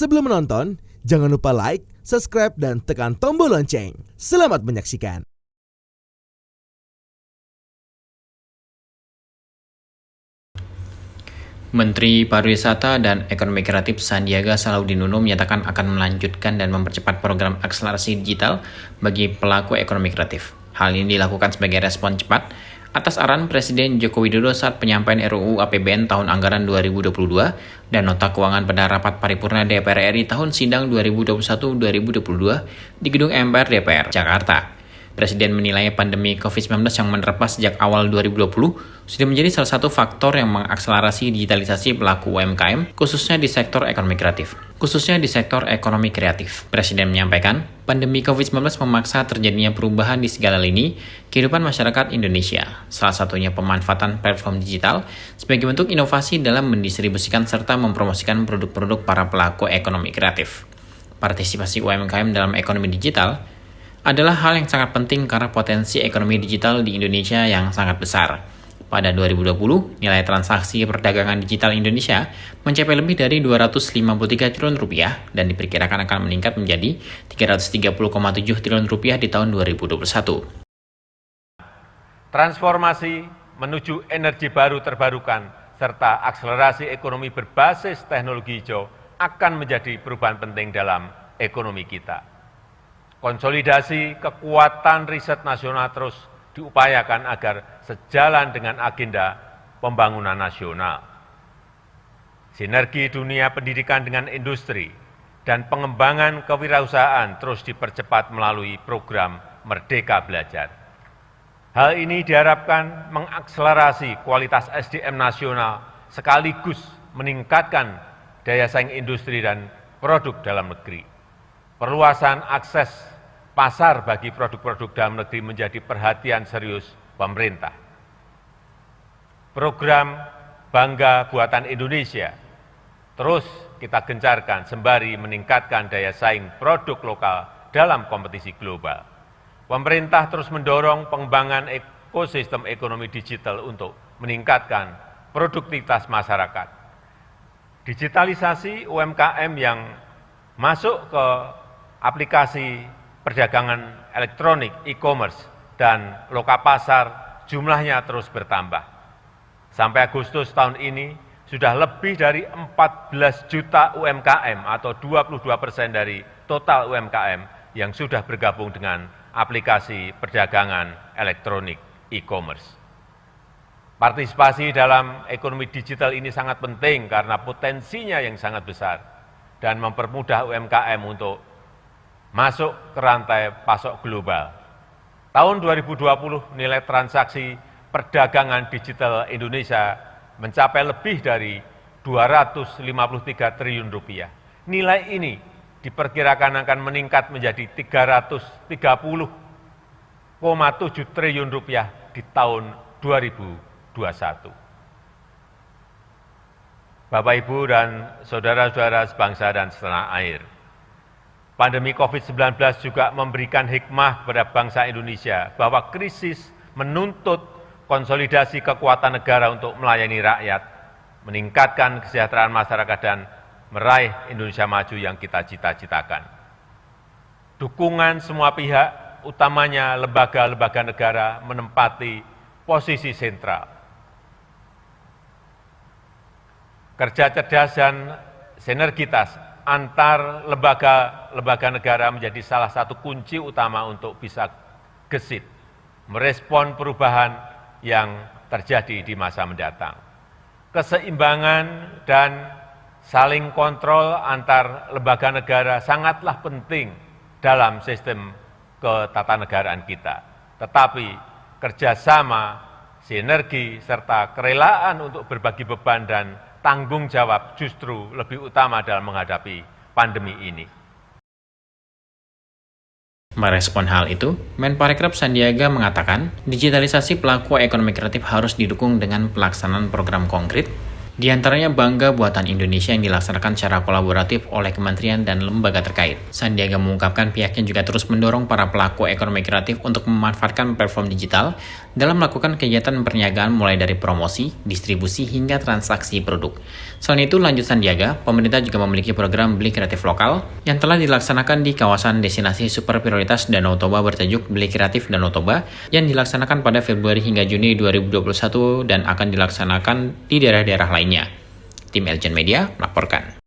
Sebelum menonton, jangan lupa like, subscribe, dan tekan tombol lonceng. Selamat menyaksikan. Menteri Pariwisata dan Ekonomi Kreatif Sandiaga Salahuddin Uno menyatakan akan melanjutkan dan mempercepat program akselerasi digital bagi pelaku ekonomi kreatif. Hal ini dilakukan sebagai respon cepat atas arahan Presiden Joko Widodo saat penyampaian RUU APBN tahun anggaran 2022 dan nota keuangan pada rapat paripurna DPR RI tahun sidang 2021-2022 di Gedung MPR DPR, Jakarta. Presiden menilai pandemi COVID-19 yang menerpa sejak awal 2020 sudah menjadi salah satu faktor yang mengakselerasi digitalisasi pelaku UMKM, khususnya di sektor ekonomi kreatif. Presiden menyampaikan, pandemi COVID-19 memaksa terjadinya perubahan di segala lini kehidupan masyarakat Indonesia. Salah satunya pemanfaatan platform digital sebagai bentuk inovasi dalam mendistribusikan serta mempromosikan produk-produk para pelaku ekonomi kreatif. Partisipasi UMKM dalam ekonomi digital adalah hal yang sangat penting karena potensi ekonomi digital di Indonesia yang sangat besar. Pada 2020, nilai transaksi perdagangan digital Indonesia mencapai lebih dari 253 triliun rupiah dan diperkirakan akan meningkat menjadi 330,7 triliun rupiah di tahun 2021. Transformasi menuju energi baru terbarukan serta akselerasi ekonomi berbasis teknologi hijau akan menjadi perubahan penting dalam ekonomi kita. Konsolidasi kekuatan riset nasional terus diupayakan agar sejalan dengan agenda pembangunan nasional. Sinergi dunia pendidikan dengan industri dan pengembangan kewirausahaan terus dipercepat melalui program Merdeka Belajar. Hal ini diharapkan mengakselerasi kualitas SDM nasional sekaligus meningkatkan daya saing industri dan produk dalam negeri. Perluasan akses pasar bagi produk-produk dalam negeri menjadi perhatian serius pemerintah. Program Bangga Buatan Indonesia terus kita gencarkan sembari meningkatkan daya saing produk lokal dalam kompetisi global. Pemerintah terus mendorong pengembangan ekosistem ekonomi digital untuk meningkatkan produktivitas masyarakat. Digitalisasi UMKM yang masuk ke aplikasi perdagangan elektronik, e-commerce, dan lokapasar jumlahnya terus bertambah. Sampai Agustus tahun ini, sudah lebih dari 14 juta UMKM atau 22% dari total UMKM yang sudah bergabung dengan aplikasi perdagangan elektronik, e-commerce. Partisipasi dalam ekonomi digital ini sangat penting karena potensinya yang sangat besar dan mempermudah UMKM untuk masuk ke rantai pasok global. Tahun 2020 nilai transaksi perdagangan digital Indonesia mencapai lebih dari 253 triliun rupiah. Nilai ini diperkirakan akan meningkat menjadi 330,7 triliun rupiah di tahun 2021. Bapak, Ibu, dan saudara-saudara sebangsa dan setanah air, pandemi COVID-19 juga memberikan hikmah kepada bangsa Indonesia bahwa krisis menuntut konsolidasi kekuatan negara untuk melayani rakyat, meningkatkan kesejahteraan masyarakat, dan meraih Indonesia maju yang kita cita-citakan. Dukungan semua pihak, utamanya lembaga-lembaga negara, menempati posisi sentral. Kerja cerdas dan sinergitas antar lembaga negara menjadi salah satu kunci utama untuk bisa gesit merespon perubahan yang terjadi di masa mendatang. Keseimbangan dan saling kontrol antar lembaga negara sangatlah penting dalam sistem ketatanegaraan kita. Tetapi kerjasama, sinergi, serta kerelaan untuk berbagi beban dan tanggung jawab justru lebih utama dalam menghadapi pandemi ini. Merespon hal itu, Menparekraf Sandiaga mengatakan, digitalisasi pelaku ekonomi kreatif harus didukung dengan pelaksanaan program konkret, di antaranya Bangga Buatan Indonesia yang dilaksanakan secara kolaboratif oleh kementerian dan lembaga terkait. Sandiaga mengungkapkan pihaknya juga terus mendorong para pelaku ekonomi kreatif untuk memanfaatkan platform digital dalam melakukan kegiatan perniagaan mulai dari promosi, distribusi, hingga transaksi produk. Selain itu, lanjut Sandiaga, pemerintah juga memiliki program Beli Kreatif Lokal yang telah dilaksanakan di kawasan destinasi super prioritas Danau Toba bertajuk Beli Kreatif Danau Toba yang dilaksanakan pada Februari hingga Juni 2021 dan akan dilaksanakan di daerah-daerah lainnya. Tim Elgen Media melaporkan.